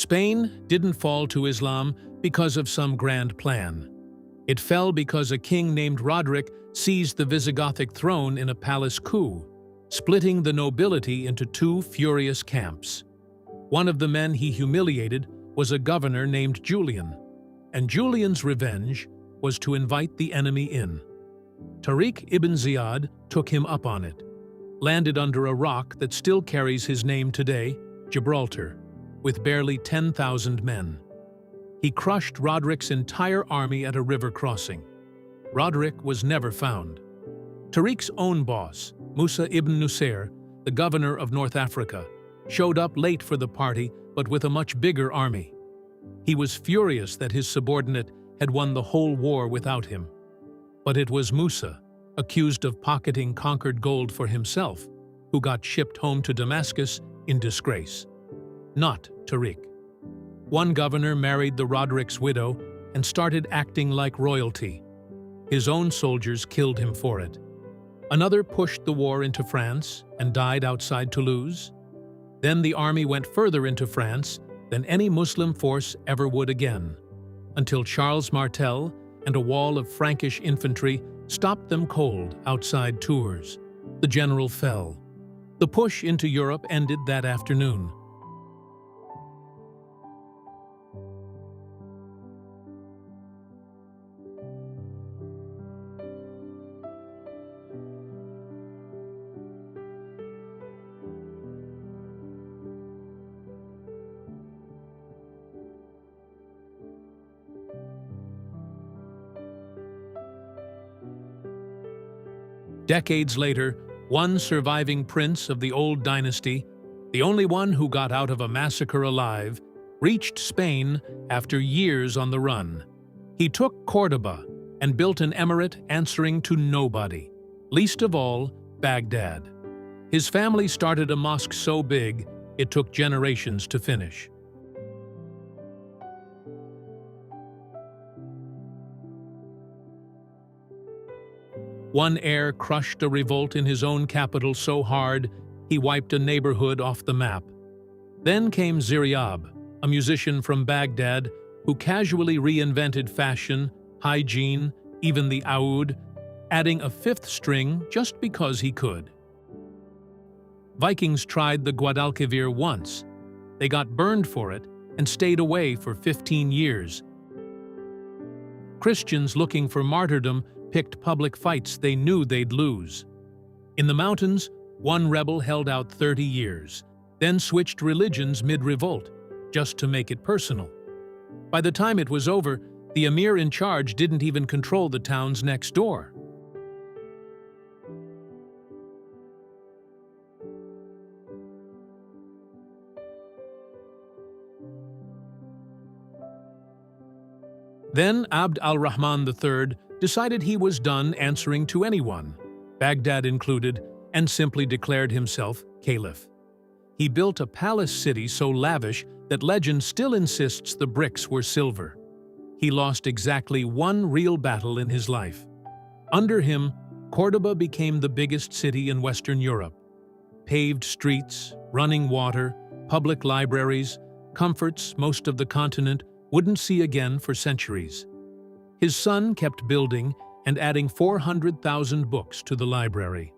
Spain didn't fall to Islam because of some grand plan. It fell because a king named Roderick seized the Visigothic throne in a palace coup, splitting the nobility into two furious camps. One of the men he humiliated was a governor named Julian, and Julian's revenge was to invite the enemy in. Tariq ibn Ziyad took him up on it, landed under a rock that still carries his name today, Gibraltar, with barely 10,000 men. He crushed Roderick's entire army at a river crossing. Roderick was never found. Tariq's own boss, Musa ibn Nusayr, the governor of North Africa, showed up late for the party but with a much bigger army. He was furious that his subordinate had won the whole war without him. But it was Musa, accused of pocketing conquered gold for himself, who got shipped home to Damascus in disgrace. Not Tariq. One governor married the Roderick's widow and started acting like royalty. His own soldiers killed him for it. Another pushed the war into France and died outside Toulouse. Then the army went further into France than any Muslim force ever would again, until Charles Martel and a wall of Frankish infantry stopped them cold outside Tours. The general fell. The push into Europe ended that afternoon. Decades later, one surviving prince of the old dynasty, the only one who got out of a massacre alive, reached Spain after years on the run. He took Córdoba and built an emirate answering to nobody, least of all Baghdad. His family started a mosque so big it took generations to finish. One heir crushed a revolt in his own capital so hard he wiped a neighborhood off the map. Then came Ziryab, a musician from Baghdad who casually reinvented fashion, hygiene, even the oud, adding a fifth string just because he could. Vikings tried the Guadalquivir once. They got burned for it and stayed away for 15 years. Christians looking for martyrdom picked public fights they knew they'd lose. In the mountains, one rebel held out 30 years, then switched religions mid-revolt, just to make it personal. By the time it was over, the emir in charge didn't even control the towns next door. Then Abd al-Rahman III decided he was done answering to anyone, Baghdad included, and simply declared himself caliph. He built a palace city so lavish that legend still insists the bricks were silver. He lost exactly one real battle in his life. Under him, Córdoba became the biggest city in Western Europe. Paved streets, running water, public libraries, comforts most of the continent wouldn't see again for centuries. His son kept building and adding 400,000 books to the library.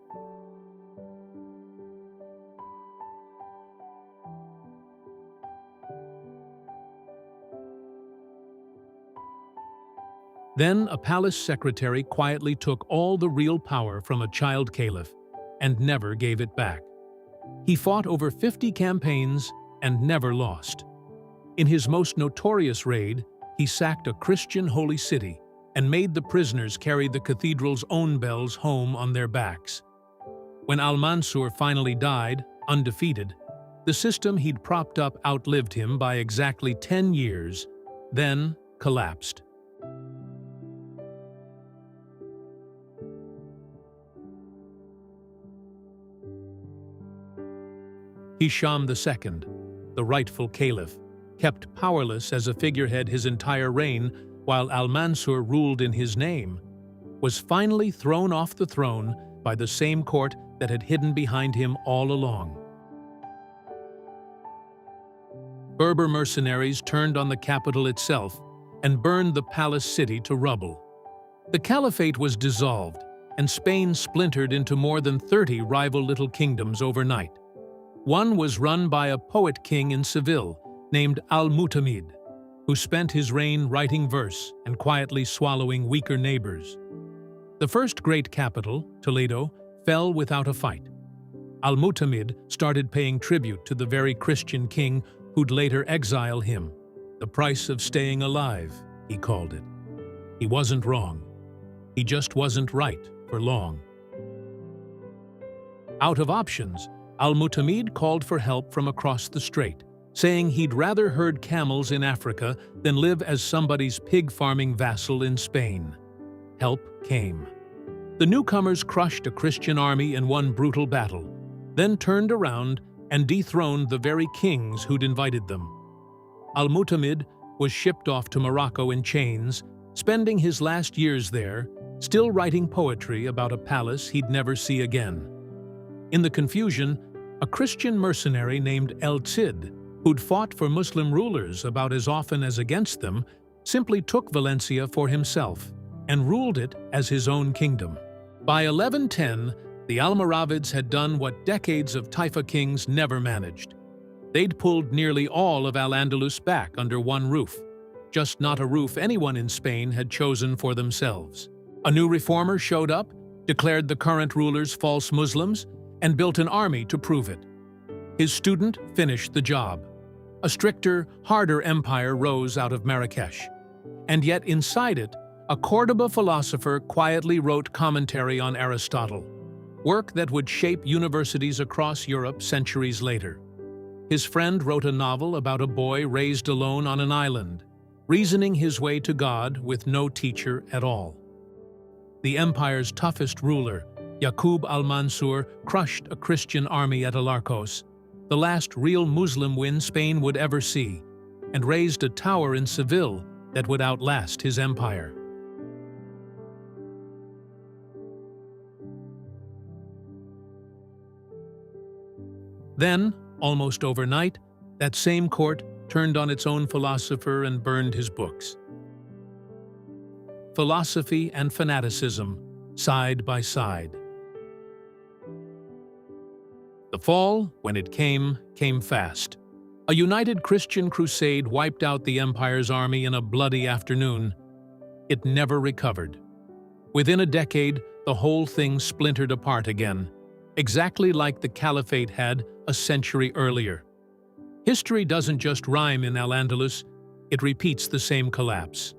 Then a palace secretary quietly took all the real power from a child caliph and never gave it back. He fought over 50 campaigns and never lost. In his most notorious raid, he sacked a Christian holy city and made the prisoners carry the cathedral's own bells home on their backs. When Al-Mansur finally died, undefeated, the system he'd propped up outlived him by exactly 10 years, then collapsed. Hisham II, the rightful caliph, kept powerless as a figurehead his entire reign while Al-Mansur ruled in his name, was finally thrown off the throne by the same court that had hidden behind him all along. Berber mercenaries turned on the capital itself and burned the palace city to rubble. The caliphate was dissolved, and Spain splintered into more than 30 rival little kingdoms overnight. One was run by a poet king in Seville named Al-Mutamid, who spent his reign writing verse and quietly swallowing weaker neighbors. The first great capital, Toledo, fell without a fight. Al-Mutamid started paying tribute to the very Christian king who'd later exile him. The price of staying alive, he called it. He wasn't wrong. He just wasn't right for long. Out of options, Al-Mutamid called for help from across the strait, saying he'd rather herd camels in Africa than live as somebody's pig-farming vassal in Spain. Help came. The newcomers crushed a Christian army in one brutal battle, then turned around and dethroned the very kings who'd invited them. Al-Mutamid was shipped off to Morocco in chains, spending his last years there, still writing poetry about a palace he'd never see again. In the confusion, a Christian mercenary named El-Cid, who'd fought for Muslim rulers about as often as against them, simply took Valencia for himself and ruled it as his own kingdom. By 1110, the Almoravids had done what decades of Taifa kings never managed. They'd pulled nearly all of Al-Andalus back under one roof, just not a roof anyone in Spain had chosen for themselves. A new reformer showed up, declared the current rulers false Muslims, and built an army to prove it. His student finished the job. A stricter, harder empire rose out of Marrakesh. And yet inside it, a Córdoba philosopher quietly wrote commentary on Aristotle, work that would shape universities across Europe centuries later. His friend wrote a novel about a boy raised alone on an island, reasoning his way to God with no teacher at all. The empire's toughest ruler, Yaqub al-Mansur, crushed a Christian army at Alarcos, the last real Muslim win Spain would ever see, and raised a tower in Seville that would outlast his empire. Then, almost overnight, that same court turned on its own philosopher and burned his books. Philosophy and fanaticism, side by side. The fall, when it came fast. A united Christian crusade wiped out the empire's army in a bloody afternoon. It never recovered. Within a decade, the whole thing splintered apart again, exactly like the caliphate had a century earlier. History doesn't just rhyme in Al-Andalus, it repeats the same collapse.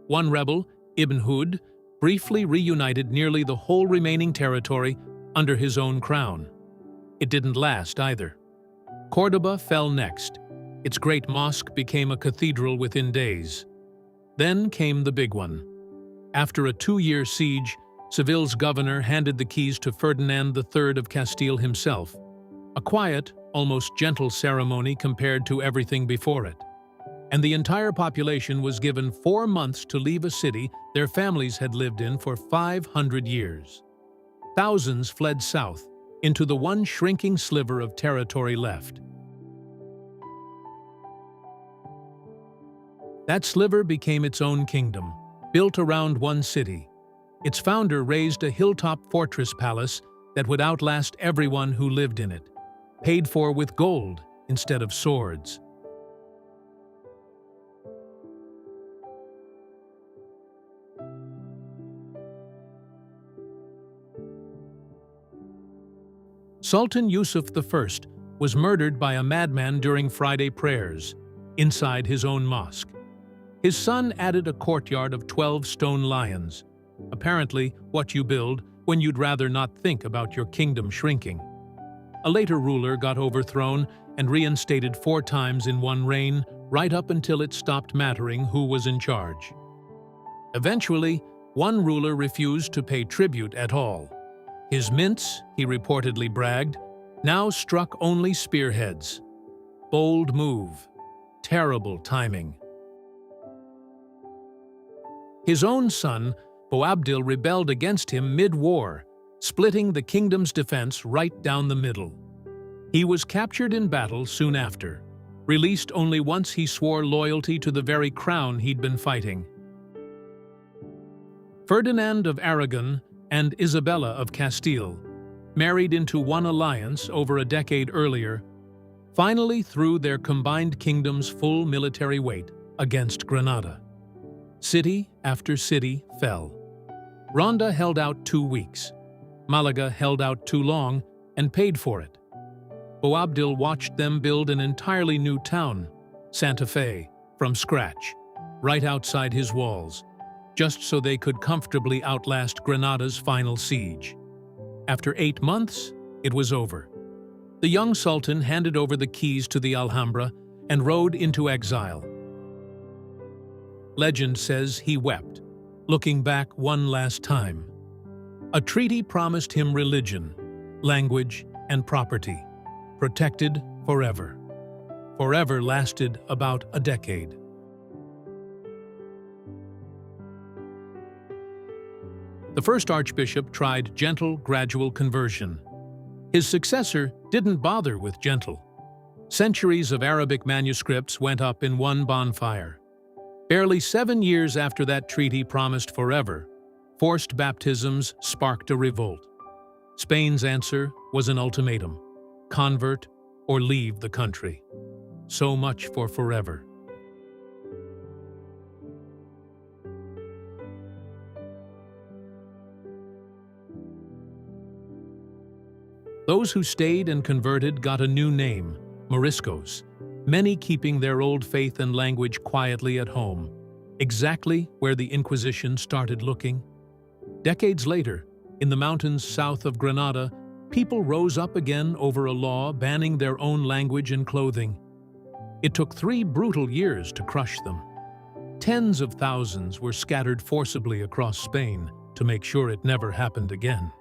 One rebel, Ibn Hud, briefly reunited nearly the whole remaining territory under his own crown. It didn't last either. Córdoba fell next. Its great mosque became a cathedral within days. Then came the big one. After a 2-year siege, Seville's governor handed the keys to Ferdinand III of Castile himself, a quiet, almost gentle ceremony compared to everything before it. And the entire population was given 4 months to leave a city their families had lived in for 500 years. Thousands fled south, into the one shrinking sliver of territory left. That sliver became its own kingdom, built around one city. Its founder raised a hilltop fortress palace that would outlast everyone who lived in it, paid for with gold instead of swords. Sultan Yusuf I was murdered by a madman during Friday prayers, inside his own mosque. His son added a courtyard of 12 stone lions, apparently what you build when you'd rather not think about your kingdom shrinking. A later ruler got overthrown and reinstated 4 times in one reign, right up until it stopped mattering who was in charge. Eventually, one ruler refused to pay tribute at all. His mints, he reportedly bragged, now struck only spearheads. Bold move. Terrible timing. His own son, Boabdil, rebelled against him mid-war, splitting the kingdom's defense right down the middle. He was captured in battle soon after, released only once he swore loyalty to the very crown he'd been fighting. Ferdinand of Aragon and Isabella of Castile, married into one alliance over a decade earlier, finally threw their combined kingdom's full military weight against Granada. City after city fell. Ronda held out 2 weeks. Malaga held out too long and paid for it. Boabdil watched them build an entirely new town, Santa Fe, from scratch, right outside his walls, just so they could comfortably outlast Granada's final siege. After 8 months, it was over. The young sultan handed over the keys to the Alhambra and rode into exile. Legend says he wept, looking back one last time. A treaty promised him religion, language, and property, protected forever. Forever lasted about a decade. The first archbishop tried gentle, gradual conversion. His successor didn't bother with gentle. Centuries of Arabic manuscripts went up in one bonfire. Barely 7 years after that treaty promised forever, forced baptisms sparked a revolt. Spain's answer was an ultimatum: convert or leave the country. So much for forever. Those who stayed and converted got a new name, Moriscos, many keeping their old faith and language quietly at home, exactly where the Inquisition started looking. Decades later, in the mountains south of Granada, people rose up again over a law banning their own language and clothing. It took 3 brutal years to crush them. Tens of thousands were scattered forcibly across Spain to make sure it never happened again.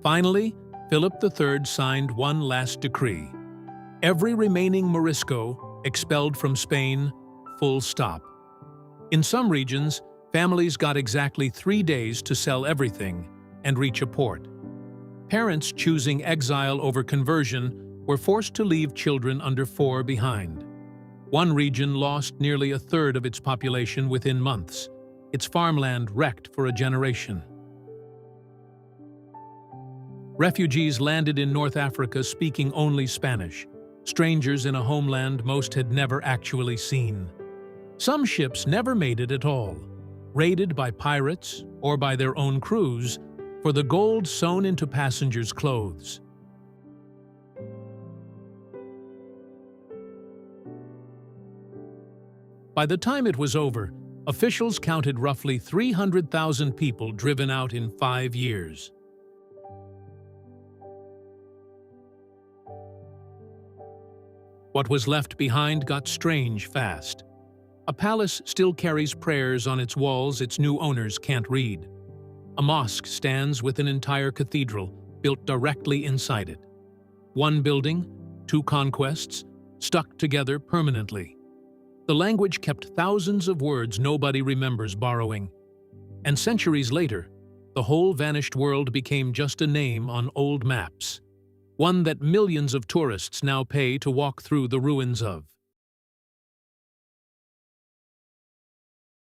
Finally, Philip III signed one last decree. Every remaining Morisco expelled from Spain, full stop. In some regions, families got exactly 3 days to sell everything and reach a port. Parents choosing exile over conversion were forced to leave children under 4 behind. One region lost nearly a third of its population within months, its farmland wrecked for a generation. Refugees landed in North Africa speaking only Spanish, strangers in a homeland most had never actually seen. Some ships never made it at all, raided by pirates or by their own crews for the gold sewn into passengers' clothes. By the time it was over, officials counted roughly 300,000 people driven out in 5 years. What was left behind got strange fast. A palace still carries prayers on its walls its new owners can't read. A mosque stands with an entire cathedral built directly inside it. One building, 2 conquests, stuck together permanently. The language kept thousands of words nobody remembers borrowing. And centuries later, the whole vanished world became just a name on old maps, one that millions of tourists now pay to walk through the ruins of.